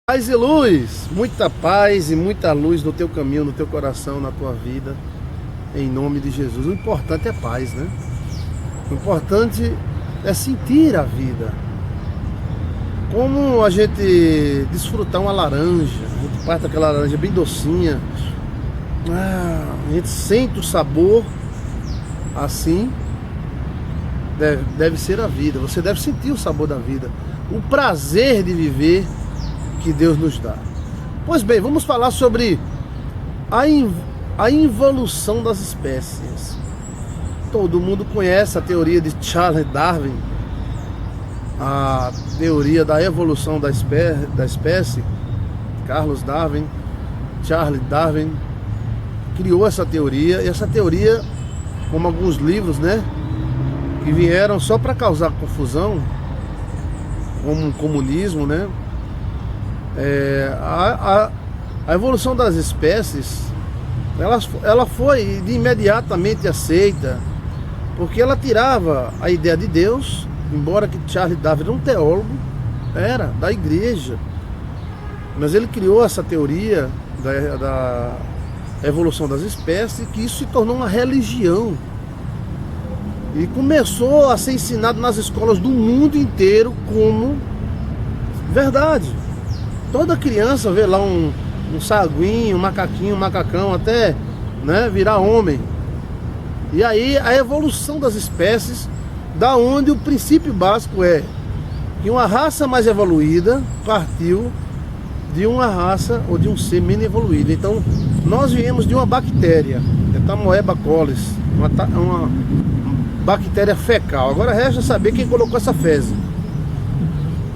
Paz e luz, muita paz e muita luz no teu caminho, no teu coração, na tua vida, em nome de Jesus. O importante é paz, né? O importante é sentir a vida. Como a gente desfrutar uma laranja, a gente parte aquela laranja bem docinha, a gente sente o sabor, assim deve ser a vida. Você deve sentir o sabor da vida, o prazer de viver que Deus nos dá. Pois bem, vamos falar sobre a involução das espécies. Todo mundo conhece a teoria de Charles Darwin, a teoria da evolução da espécie. Charles Darwin criou essa teoria, e essa teoria, como alguns livros, né, que vieram só para causar confusão, como o comunismo, né? A evolução das espécies, ela foi de imediatamente aceita, porque ela tirava a ideia de Deus, embora que Charles Darwin era um teólogo, era da igreja, mas ele criou essa teoria da evolução das espécies, que isso se tornou uma religião e começou a ser ensinado nas escolas do mundo inteiro como verdade. Toda criança vê lá um saguinho, um macaquinho, um macacão, até, né, virar homem. E aí a evolução das espécies, da onde o princípio básico é que uma raça mais evoluída partiu de uma raça ou de um ser menos evoluído. Então nós viemos de uma bactéria, Entamoeba colitis, uma bactéria fecal. Agora resta saber quem colocou essa fezes.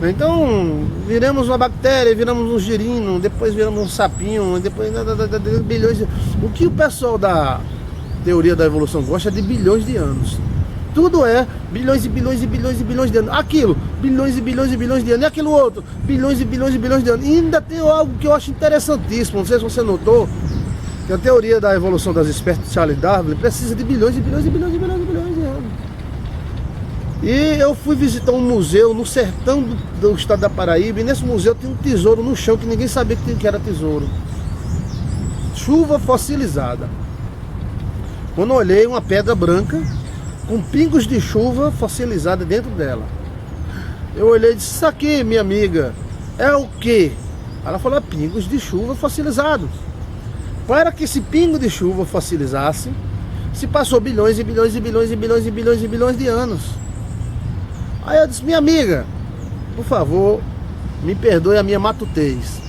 Então, viramos uma bactéria, viramos um girino, depois viramos um sapinho, depois bilhões. O que o pessoal da teoria da evolução gosta é de bilhões de anos. Tudo é bilhões e bilhões e bilhões e bilhões de anos. Aquilo, bilhões e bilhões e bilhões de anos. E aquilo outro, bilhões e bilhões e bilhões de anos. E ainda tem algo que eu acho interessantíssimo, não sei se você notou, que a teoria da evolução das espécies de Charles Darwin precisa de bilhões e bilhões e bilhões e bilhões e bilhões de anos. E eu fui visitar um museu no sertão do estado da Paraíba, e nesse museu tem um tesouro no chão que ninguém sabia que era tesouro. Chuva fossilizada. Quando eu olhei, uma pedra branca com pingos de chuva fossilizada dentro dela. Eu olhei e disse: isso aqui, minha amiga, é o quê? Ela falou: pingos de chuva fossilizados. Para que esse pingo de chuva fossilizasse, se passou bilhões e bilhões e bilhões e bilhões e bilhões e bilhões de anos. Aí eu disse: minha amiga, por favor, me perdoe a minha matutez.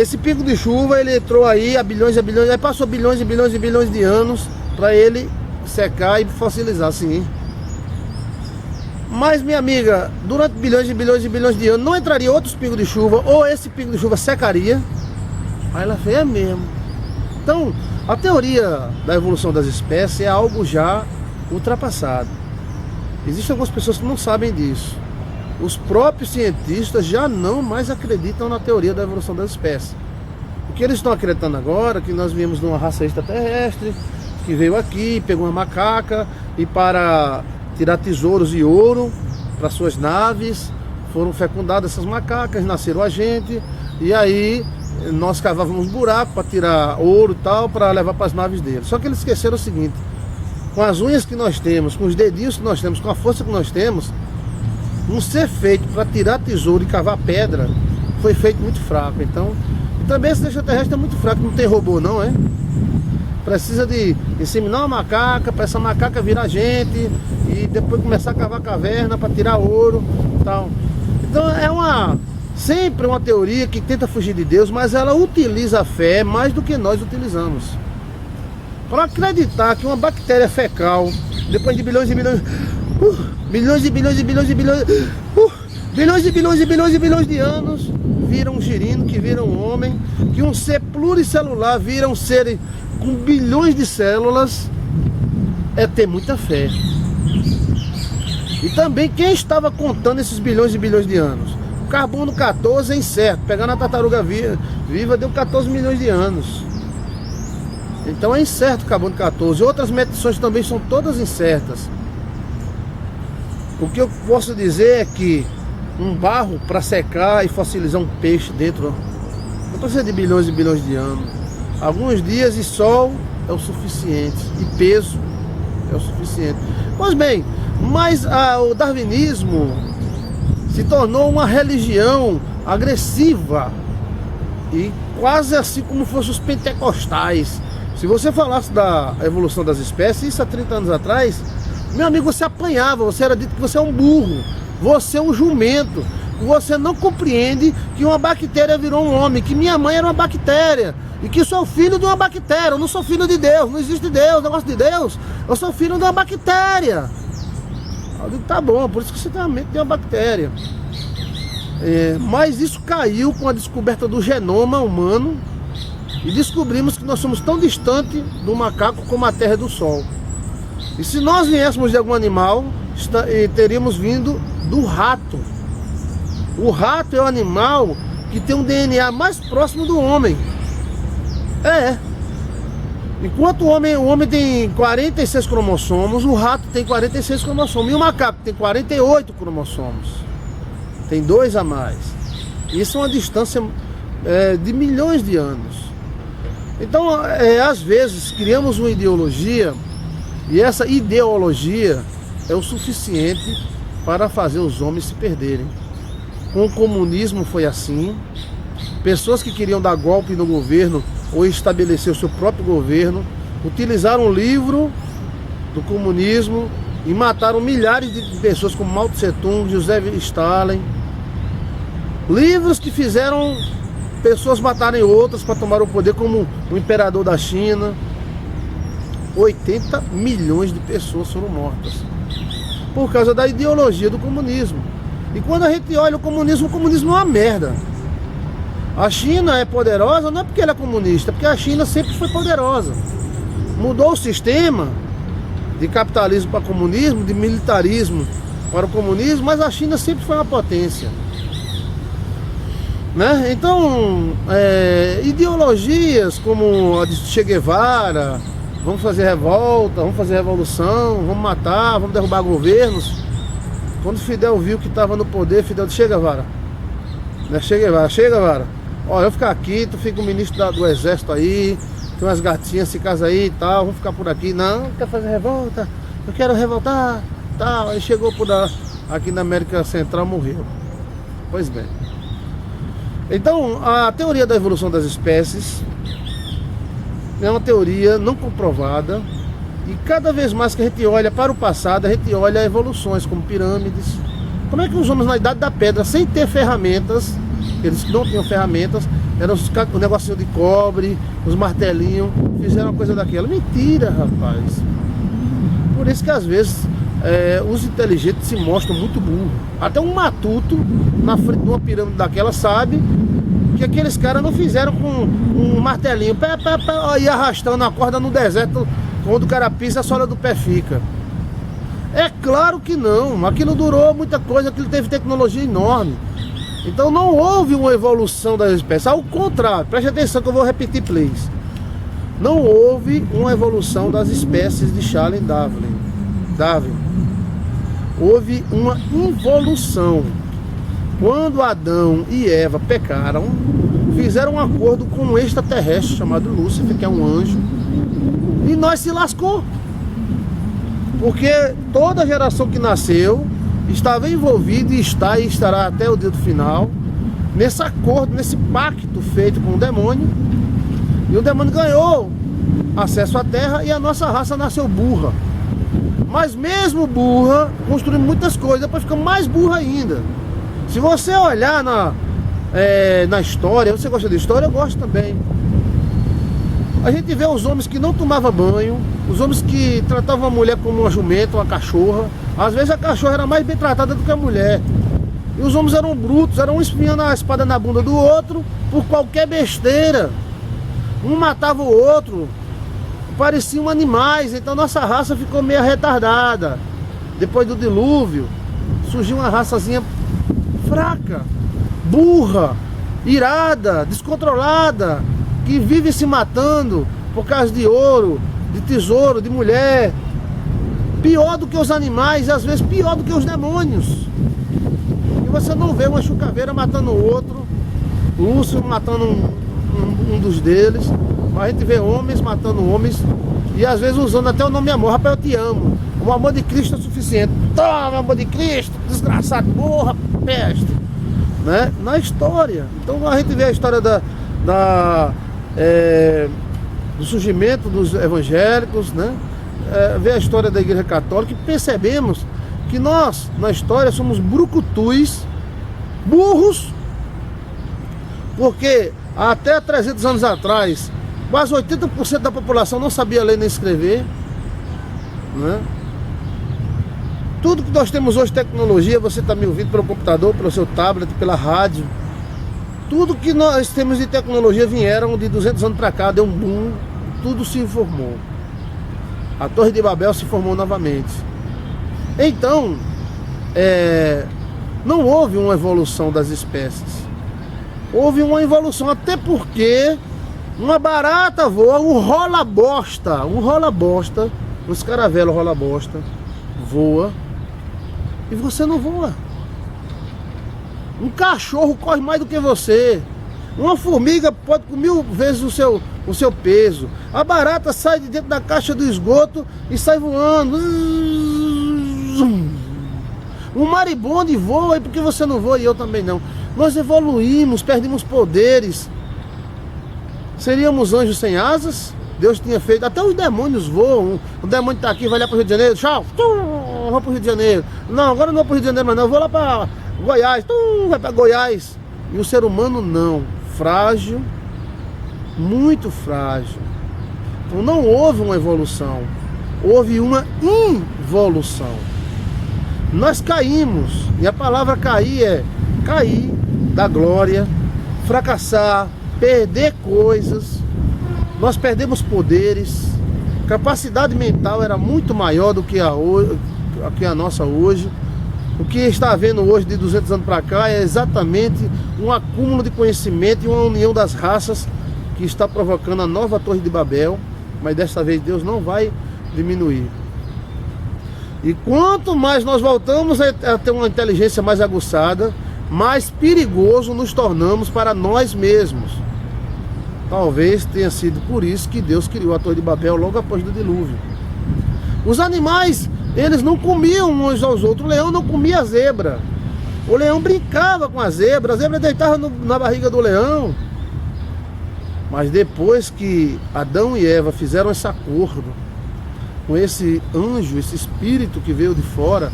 Esse pico de chuva, ele entrou aí a bilhões, aí passou bilhões e bilhões e bilhões de anos para ele secar e fossilizar, sim. Mas, minha amiga, durante bilhões e bilhões e bilhões de anos não entraria outros pingos de chuva, ou esse pingo de chuva secaria? Aí ela fez: é mesmo. Então, a teoria da evolução das espécies é algo já ultrapassado. Existem algumas pessoas que não sabem disso. Os próprios cientistas já não mais acreditam na teoria da evolução das espécies. O que eles estão acreditando agora é que nós viemos de uma raça extraterrestre, que veio aqui, pegou uma macaca, e para tirar tesouros e ouro para suas naves, foram fecundadas essas macacas, nasceram a gente, e aí nós cavávamos buraco para tirar ouro e tal, para levar para as naves deles. Só que eles esqueceram o seguinte: com as unhas que nós temos, com os dedinhos que nós temos, com a força que nós temos, um ser feito para tirar tesouro e cavar pedra foi feito muito fraco. Então, e também esse extraterrestre é muito fraco, não tem robô não, é? Precisa de inseminar uma macaca, para essa macaca virar gente, e depois começar a cavar caverna para tirar ouro e tal. Então é sempre uma teoria que tenta fugir de Deus, mas ela utiliza a fé mais do que nós utilizamos. Para acreditar que uma bactéria fecal, depois de bilhões e bilhões, bilhões e bilhões e bilhões e bilhões, bilhões e bilhões e bilhões e bilhões de anos, vira um girino, que vira um homem, que um ser pluricelular vira um ser com bilhões de células, é ter muita fé. E também quem estava contando esses bilhões e bilhões de anos? O carbono 14 é incerto. Pegando a tartaruga viva deu 14 milhões de anos. Então é incerto o carbono 14. Outras medições também são todas incertas. O que eu posso dizer é que um barro para secar e fossilizar um peixe dentro. Não precisa de bilhões e bilhões de anos. Alguns dias de sol é o suficiente, e peso é o suficiente. Pois bem, mas o darwinismo se tornou uma religião agressiva, e quase assim como fossem os pentecostais. Se você falasse da evolução das espécies, isso há 30 anos atrás, meu amigo, você apanhava, você era dito que você é um burro, você é um jumento, você não compreende que uma bactéria virou um homem, que minha mãe era uma bactéria, e que sou filho de uma bactéria. Eu não sou filho de Deus, não existe Deus, negócio de Deus, eu sou filho de uma bactéria. Eu digo, tá bom, por isso que você tem a mente de uma bactéria. Mas isso caiu com a descoberta do genoma humano, e descobrimos que nós somos tão distantes do macaco como a Terra é do Sol. E se nós viéssemos de algum animal, teríamos vindo do rato. O rato é o animal que tem um DNA mais próximo do homem. Enquanto o homem tem 46 cromossomos, o rato tem 46 cromossomos. E o macaco tem 48 cromossomos. Tem 2 a mais. Isso é uma distância de milhões de anos. Então, às vezes, criamos uma ideologia, e essa ideologia é o suficiente para fazer os homens se perderem. Com o comunismo foi assim. Pessoas que queriam dar golpe no governo ou estabelecer o seu próprio governo utilizaram o livro do comunismo e mataram milhares de pessoas, como Mao Tse Tung, José Stalin. Livros que fizeram pessoas matarem outras para tomar o poder, como o imperador da China. 80 milhões de pessoas foram mortas por causa da ideologia do comunismo. E quando a gente olha o comunismo é uma merda. A China é poderosa não é porque ela é comunista, é porque a China sempre foi poderosa. Mudou o sistema de capitalismo para comunismo, de militarismo para o comunismo, mas a China sempre foi uma potência. Né? Então, ideologias como a de Che Guevara, vamos fazer revolta, vamos fazer revolução, vamos matar, vamos derrubar governos. Quando Fidel viu que estava no poder, Fidel disse: Che Guevara, né? Che Guevara, ó, eu ficar aqui, tu fica o ministro do exército aí, tem umas gatinhas, se casa aí e tal, vamos ficar por aqui. Não quer fazer revolta, eu quero revoltar, tal. Aí chegou aqui na América Central, morreu. Pois bem. Então, a teoria da evolução das espécies é uma teoria não comprovada, e cada vez mais que a gente olha para o passado, a gente olha evoluções como pirâmides. Como é que os homens na Idade da Pedra, sem ter ferramentas, eles não tinham ferramentas, eram o negocinho de cobre, os martelinhos, fizeram uma coisa daquela? Mentira, rapaz. Por isso que às vezes os inteligentes se mostram muito burros. Até um matuto na frente de uma pirâmide daquela sabe que aqueles caras não fizeram com um martelinho e arrastando a corda no deserto. Quando o cara pisa, a sola do pé fica. É claro que não. Aquilo durou muita coisa, aquilo teve tecnologia enorme. Então não houve uma evolução das espécies. Ao contrário, preste atenção que eu vou repetir, please. Não houve uma evolução das espécies de Charles Darwin. Houve uma involução. Quando Adão e Eva pecaram, fizeram um acordo com um extraterrestre chamado Lúcifer, que é um anjo, e nós se lascou. Porque toda geração que nasceu estava envolvida e está e estará até o dia do final nesse acordo, nesse pacto feito com o demônio. E o demônio ganhou acesso à terra e a nossa raça nasceu burra. Mas mesmo burra, construímos muitas coisas, depois fica mais burra ainda. Se você olhar na história, você gosta de história? Eu gosto também. A gente vê os homens que não tomavam banho, os homens que tratavam a mulher como uma jumenta, uma cachorra. Às vezes a cachorra era mais bem tratada do que a mulher. E os homens eram brutos, eram um espinhando a espada na bunda do outro por qualquer besteira. Um matava o outro, pareciam animais. Então nossa raça ficou meio retardada. Depois do dilúvio, surgiu uma raçazinha fraca, burra, irada, descontrolada, que vive se matando por causa de ouro, de tesouro, de mulher. Pior do que os animais, e às vezes pior do que os demônios. E você não vê uma chucaveira matando o outro, urso matando um dos deles, mas a gente vê homens matando homens e às vezes usando até o nome amor. Rapaz, eu te amo, o amor de Cristo é suficiente. Toma, amor de Cristo, desgraçado, porra, peste, né? Na história. Então a gente vê a história do surgimento dos evangélicos, né? Vê a história da Igreja Católica e percebemos que nós, na história, somos brucutus, burros, porque até 300 anos atrás, quase 80% da população não sabia ler nem escrever, né? Tudo que nós temos hoje, tecnologia, você está me ouvindo pelo computador, pelo seu tablet, pela rádio, tudo que nós temos de tecnologia vieram de 200 anos para cá, deu um boom, tudo se formou. A Torre de Babel se formou novamente. Então, não houve uma evolução das espécies. Houve uma evolução, até porque uma barata voa, um rola-bosta, um escaravelo rola-bosta, voa, e você não voa. Um cachorro corre mais do que você. Uma formiga pode com 1000 vezes o seu peso. A barata sai de dentro da caixa do esgoto e sai voando. Um maribondo voa, e porque você não voa e eu também não. Nós evoluímos, perdemos poderes. Seríamos anjos sem asas? Deus tinha feito, até os demônios voam. O demônio está aqui, vai lá para o Rio de Janeiro, tchau, vou para o Rio de Janeiro. Não, agora não vou para o Rio de Janeiro, mas não, eu vou lá para Goiás, vai para Goiás. E o ser humano não, frágil, muito frágil. Então não houve uma evolução, houve uma involução. Nós caímos, e a palavra cair é cair da glória, fracassar, perder coisas. Nós perdemos poderes, capacidade mental era muito maior do que a nossa hoje. O que está havendo hoje de 200 anos para cá é exatamente um acúmulo de conhecimento e uma união das raças que está provocando a nova Torre de Babel, mas desta vez Deus não vai diminuir. E quanto mais nós voltamos a ter uma inteligência mais aguçada, mais perigoso nos tornamos para nós mesmos. Talvez tenha sido por isso que Deus criou a Torre de Babel logo após do dilúvio. Os animais, eles não comiam uns aos outros. O leão não comia a zebra. O leão brincava com a zebra deitava na barriga do leão. Mas depois que Adão e Eva fizeram esse acordo com esse anjo, esse espírito que veio de fora,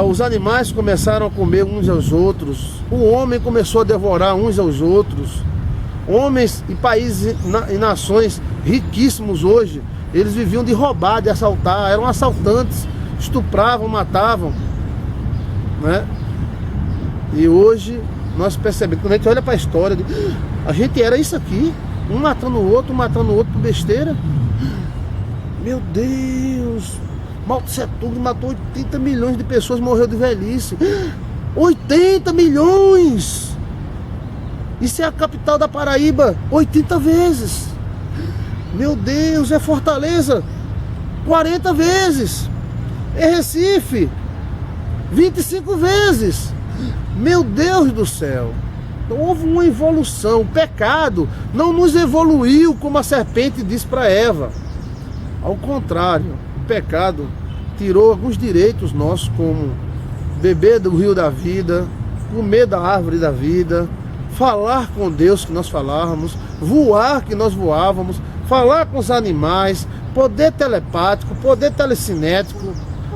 os animais começaram a comer uns aos outros. O homem começou a devorar uns aos outros. Homens e países e nações riquíssimos hoje, eles viviam de roubar, de assaltar, eram assaltantes, estupravam, matavam, né? E hoje nós percebemos, quando a gente olha para a história, a gente era isso aqui, um matando o outro por besteira. Meu Deus, Mao Tse Tung matou 80 milhões de pessoas, morreu de velhice. 80 milhões! Isso é a capital da Paraíba 80 vezes. Meu Deus, é Fortaleza 40 vezes. É Recife 25 vezes. Meu Deus do céu. Então houve uma evolução. O pecado não nos evoluiu como a serpente disse para Eva. Ao contrário, o pecado tirou alguns direitos nossos, como beber do rio da vida, comer da árvore da vida, falar com Deus que nós falávamos, voar que nós voávamos, falar com os animais, poder telepático, poder telecinético,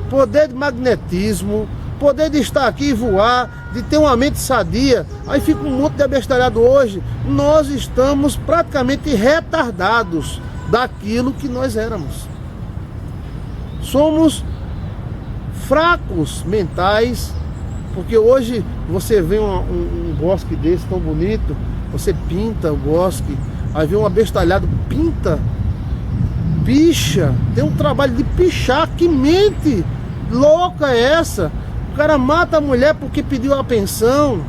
poder de magnetismo, poder de estar aqui e voar, de ter uma mente sadia. Aí fica um monte de abestalhado hoje. Nós estamos praticamente retardados daquilo que nós éramos. Somos fracos mentais, porque hoje você vê um bosque desse tão bonito, você pinta o bosque, aí vê um abestalhado, pinta, picha, tem um trabalho de pichar, que mente louca é essa? O cara mata a mulher porque pediu a pensão.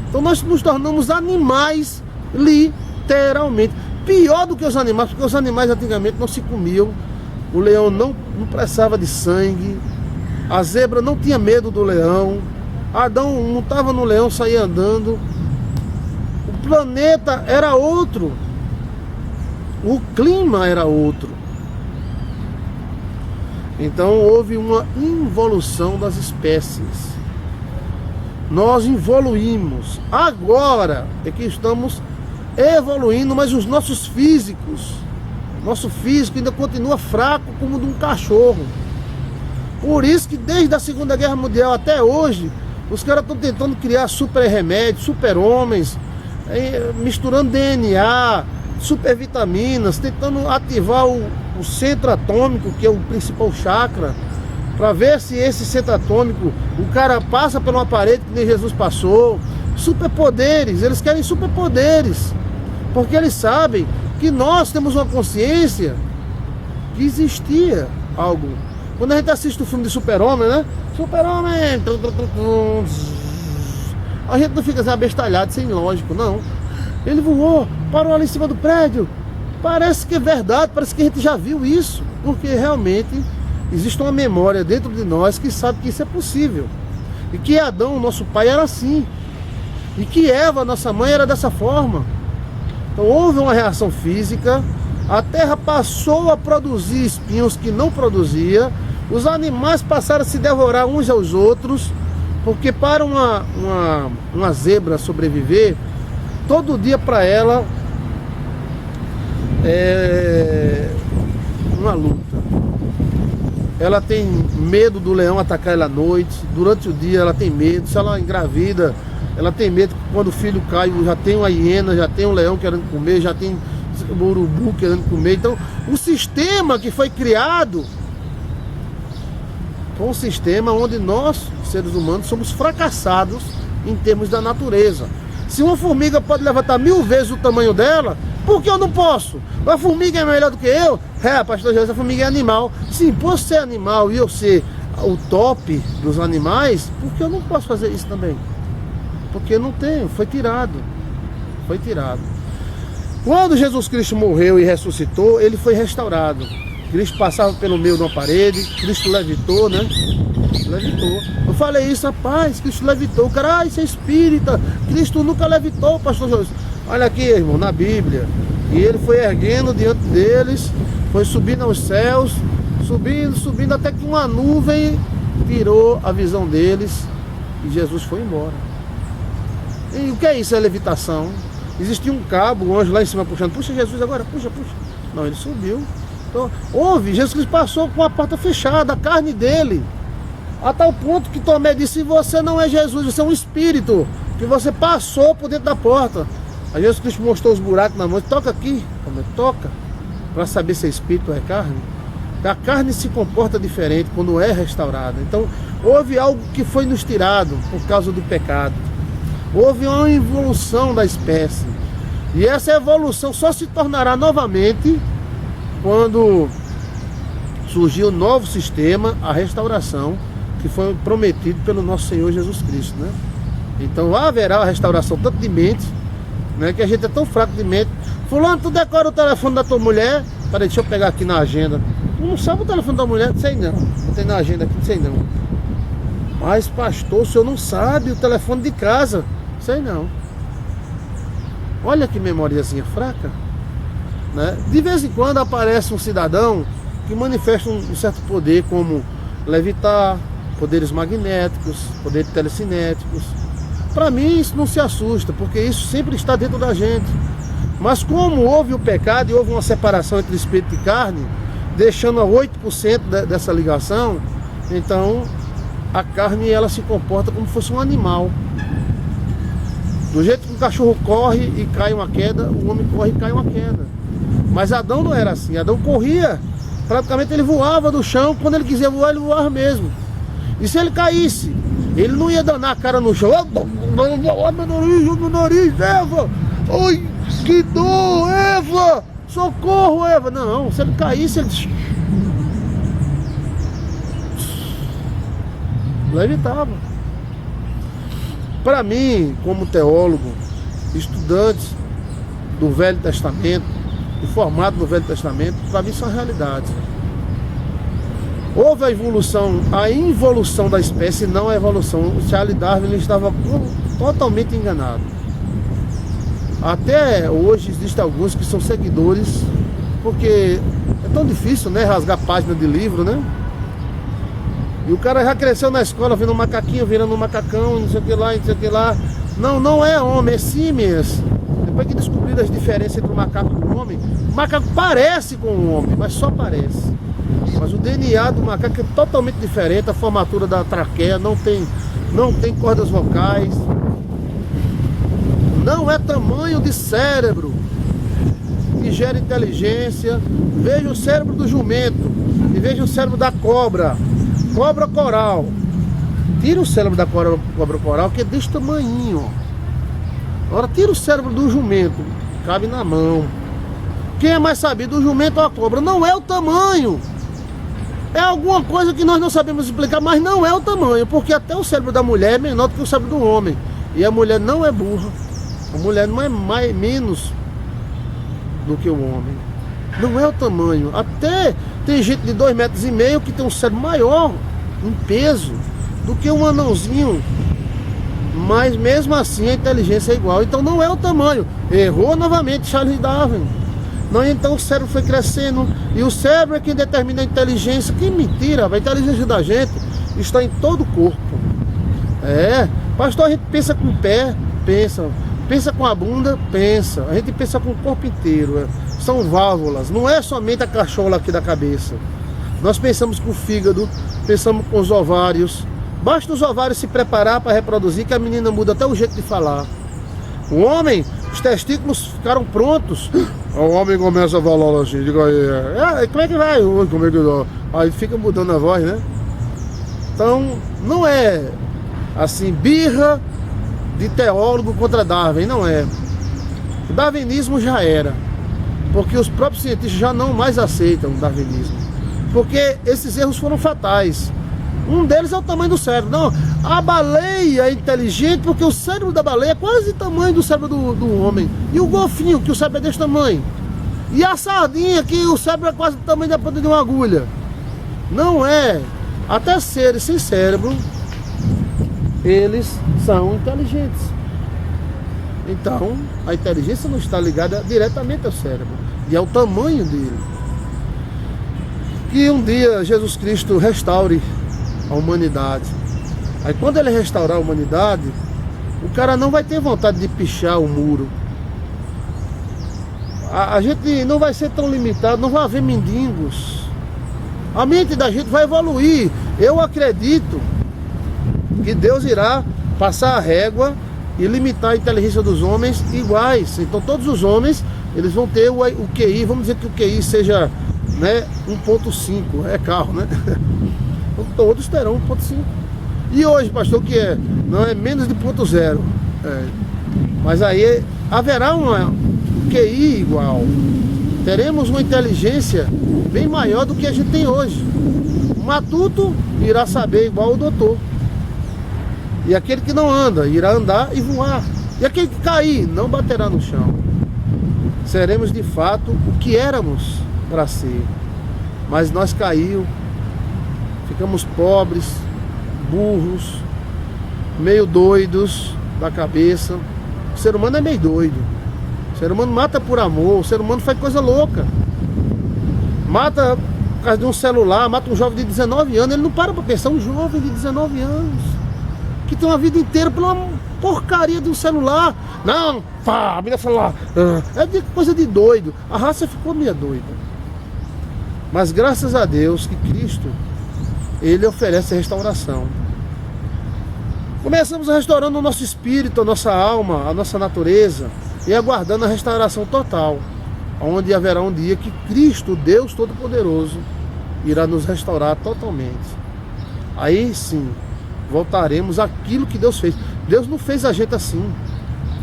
Então nós nos tornamos animais, literalmente. Pior do que os animais, porque os animais antigamente não se comiam. O leão não precisava de sangue, A zebra não tinha medo do leão. Adão montava no leão, saía andando. O planeta era outro. O clima era outro. Então houve uma involução das espécies. Nós evoluímos. Agora é que estamos evoluindo, mas os nossos físicos, nosso físico ainda continua fraco como o de um cachorro. Por isso que desde a Segunda Guerra Mundial até hoje, os caras estão tentando criar super remédios, super homens, misturando DNA, super vitaminas, tentando ativar o centro atômico, que é o principal chakra, para ver se esse centro atômico, o cara passa por uma parede que nem Jesus passou. Superpoderes, eles querem superpoderes, porque eles sabem que nós temos uma consciência que existia algo. Quando a gente assiste o filme de Super-Homem, né? Super-Homem, a gente não fica assim abestalhado, sem lógico, não. Ele voou, parou ali em cima do prédio. Parece que é verdade, parece que a gente já viu isso, porque realmente existe uma memória dentro de nós que sabe que isso é possível. E que Adão, nosso pai, era assim. E que Eva, nossa mãe, era dessa forma. Então houve uma reação física, a terra passou a produzir espinhos que não produzia, os animais passaram a se devorar uns aos outros, porque para uma zebra sobreviver, todo dia para ela é uma luta. Ela tem medo do leão atacar ela à noite, durante o dia ela tem medo, se ela engravida, ela tem medo que quando o filho cai, já tem uma hiena, já tem um leão querendo comer, já tem um urubu querendo comer. Então, o sistema que foi criado foi um sistema onde nós, seres humanos, somos fracassados em termos da natureza. Se uma formiga pode levantar 1000 vezes o tamanho dela, por que eu não posso? A formiga é melhor do que eu? Pastor Jesus, a formiga é animal. Sim, por ser animal e eu ser o top dos animais, por que eu não posso fazer isso também? Porque não tenho, foi tirado. Foi tirado. Quando Jesus Cristo morreu e ressuscitou, ele foi restaurado. Cristo passava pelo meio de uma parede, Cristo levitou, né? Levitou. Eu falei isso, rapaz, Cristo levitou. O cara, isso é espírita. Cristo nunca levitou, pastor Jesus. Olha aqui, irmão, na Bíblia. E ele foi erguendo diante deles, foi subindo aos céus, subindo, até que uma nuvem tirou a visão deles e Jesus foi embora. E o que é isso? É levitação. Existia um cabo, um anjo lá em cima puxando. Puxa Jesus agora, puxa. Não, ele subiu. Então, Jesus Cristo passou com a porta fechada, a carne dele. A tal ponto que Tomé disse: você não é Jesus, você é um espírito, que você passou por dentro da porta. Aí Jesus Cristo mostrou os buracos na mão. Toca aqui, Tomé, toca, para saber se é espírito ou é carne. A carne se comporta diferente quando é restaurada. Então houve algo que foi nos tirado por causa do pecado. Houve uma evolução da espécie. E essa evolução só se tornará novamente quando surgiu um novo sistema, a restauração, que foi prometido pelo nosso Senhor Jesus Cristo, né? Então haverá a restauração tanto de mente, né, que a gente é tão fraco de mente. Fulano, tu decora o telefone da tua mulher? Peraí, deixa eu pegar aqui na agenda. Tu não sabe o telefone da mulher? Não sei não. Não tem na agenda aqui, não sei não. Mas pastor, o senhor não sabe o telefone de casa? Sei não. Olha que memoriazinha fraca, né? De vez em quando aparece um cidadão que manifesta um certo poder, como levitar, poderes magnéticos, poderes telecinéticos. Para mim isso não se assusta, porque isso sempre está dentro da gente. Mas como houve o pecado e houve uma separação entre espírito e carne, deixando a 8% dessa ligação, então a carne ela se comporta como se fosse um animal. Do jeito que o cachorro corre e cai uma queda, o homem corre e cai uma queda. Mas Adão não era assim. Adão corria, praticamente ele voava do chão. Quando ele quiser voar, ele voava mesmo. E se ele caísse, ele não ia danar a cara no chão. Meu nariz, Eva! Ai, que dor, Eva! Socorro, Eva! Não, se ele caísse, ele levitava. Para mim, como teólogo, estudante do Velho Testamento, e formado no Velho Testamento, para mim são realidades. houve a involução da espécie, não a evolução. O Charles Darwin ele estava totalmente enganado. Até hoje existem alguns que são seguidores, porque é tão difícil, né, rasgar página de livro, né? E o cara já cresceu na escola vendo um macaquinho, virando um macacão, não sei o que lá, não sei o que lá. Não, não é homem, é símias. Depois que descobriram as diferenças entre o macaco e o homem, o macaco parece com o homem, mas só parece. Mas o DNA do macaco é totalmente diferente, a formatura da traqueia não tem cordas vocais. Não é tamanho de cérebro que gera inteligência. Veja o cérebro do jumento e veja o cérebro da cobra. Cobra coral. Tira o cérebro da cobra coral, que é desse tamanho. Agora tira o cérebro do jumento, cabe na mão. Quem é mais sabido, o jumento ou a cobra? Não é o tamanho. É alguma coisa que nós não sabemos explicar, mas não é o tamanho. Porque até o cérebro da mulher é menor do que o cérebro do homem. E a mulher não é burra. A mulher não é menos do que o homem. Não é o tamanho. Até tem gente de 2,5 metros que tem um cérebro maior em peso do que um anãozinho. Mas mesmo assim a inteligência é igual. Então não é o tamanho. Errou novamente Charles Darwin. Não, então o cérebro foi crescendo. E o cérebro é quem determina a inteligência. Que mentira, a inteligência da gente está em todo o corpo. Pastor, a gente pensa com o pé, pensa com a bunda, pensa. A gente pensa com o corpo inteiro. São válvulas, não é somente a cachola aqui da cabeça. Nós pensamos com o fígado, pensamos com os ovários. Basta os ovários se preparar para reproduzir que a menina muda até o jeito de falar. O homem, os testículos ficaram prontos. O homem começa a falar assim, diga aí, como é que vai? Como é que vai? Aí fica mudando a voz, né? Então, não é assim, birra de teólogo contra Darwin, não é. O darwinismo já era. Porque os próprios cientistas já não mais aceitam o darwinismo. Porque esses erros foram fatais. Um deles é o tamanho do cérebro. Não, a baleia é inteligente porque o cérebro da baleia é quase o tamanho do cérebro do homem. E o golfinho, que o cérebro é desse tamanho. E a sardinha, que o cérebro é quase o tamanho da ponta de uma agulha. Não é. Até seres sem cérebro, eles são inteligentes. Então, a inteligência não está ligada diretamente ao cérebro e ao tamanho dele. Que um dia Jesus Cristo restaure a humanidade. Aí quando ele restaurar a humanidade, o cara não vai ter vontade de pichar o muro. A gente não vai ser tão limitado, não vai haver mendigos. A mente da gente vai evoluir. Eu acredito que Deus irá passar a régua e limitar a inteligência dos homens iguais. Então todos os homens, eles vão ter o QI, vamos dizer que o QI seja, né, 1.5, é carro, né? Então, todos terão 1.5. E hoje, pastor, o que é? Não é menos de 0.0. Mas aí haverá uma QI igual. Teremos uma inteligência bem maior do que a gente tem hoje. O matuto irá saber igual o doutor. E aquele que não anda, irá andar e voar. E aquele que cair, não baterá no chão. Seremos de fato o que éramos para ser. Mas nós caímos, ficamos pobres, burros, meio doidos da cabeça. O ser humano é meio doido. O ser humano mata por amor, o ser humano faz coisa louca. Mata por causa de um celular, mata um jovem de 19 anos, ele não para pensar, um jovem de 19 anos. Que tem uma vida inteira pela porcaria de um celular. Não, pá, me dá celular. É de coisa de doido. A raça ficou meio doida. Mas graças a Deus que Cristo, Ele oferece restauração. Começamos restaurando o nosso espírito, a nossa alma, a nossa natureza e aguardando a restauração total, onde haverá um dia que Cristo, Deus Todo-Poderoso, irá nos restaurar totalmente. Aí sim, voltaremos àquilo que Deus fez. Deus não fez a gente assim.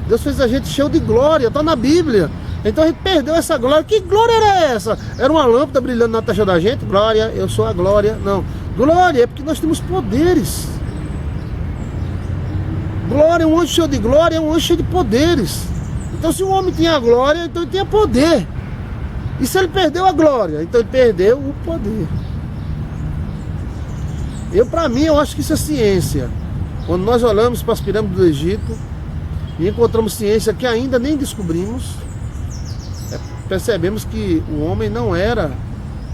Deus fez a gente cheio de glória, está na Bíblia. Então a gente perdeu essa glória. Que glória era essa? Era uma lâmpada brilhando na testa da gente? Glória, eu sou a glória. Não, glória é porque nós temos poderes. Glória, um anjo cheio de glória é um anjo cheio de poderes. Então se o homem tinha glória, então ele tinha poder. E se ele perdeu a glória, então ele perdeu o poder. Para mim, eu acho que isso é ciência. Quando nós olhamos para as pirâmides do Egito e encontramos ciência que ainda nem descobrimos, percebemos que o homem não era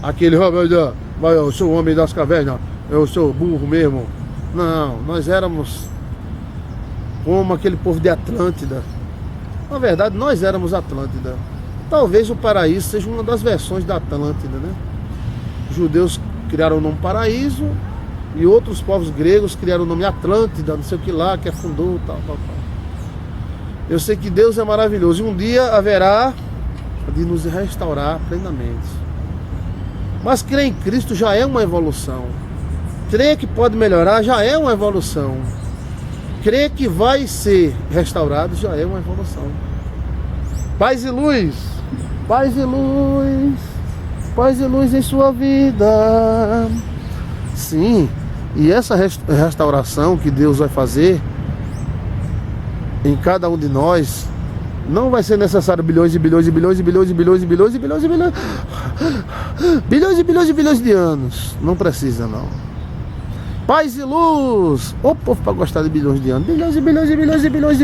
aquele, eu sou o homem das cavernas, eu sou burro mesmo. Não, nós éramos como aquele povo de Atlântida. Na verdade, nós éramos Atlântida. Talvez o paraíso seja uma das versões da Atlântida, né? Os judeus criaram o nome paraíso e outros povos gregos criaram o nome Atlântida, não sei o que lá, que afundou, tal. Eu sei que Deus é maravilhoso e um dia haverá de nos restaurar plenamente. Mas crer em Cristo já é uma evolução. Crer que pode melhorar já é uma evolução. Crer que vai ser restaurado já é uma evolução. Paz e luz, paz e luz, paz e luz em sua vida. Sim, e essa restauração que Deus vai fazer em cada um de nós, não vai ser necessário bilhões e bilhões e bilhões e bilhões e bilhões e bilhões e bilhões e bilhões bilhões e bilhões e bilhões de anos. Não precisa, não. Paz e luz. Ô povo para gostar de bilhões de anos. Bilhões e bilhões e bilhões e bilhões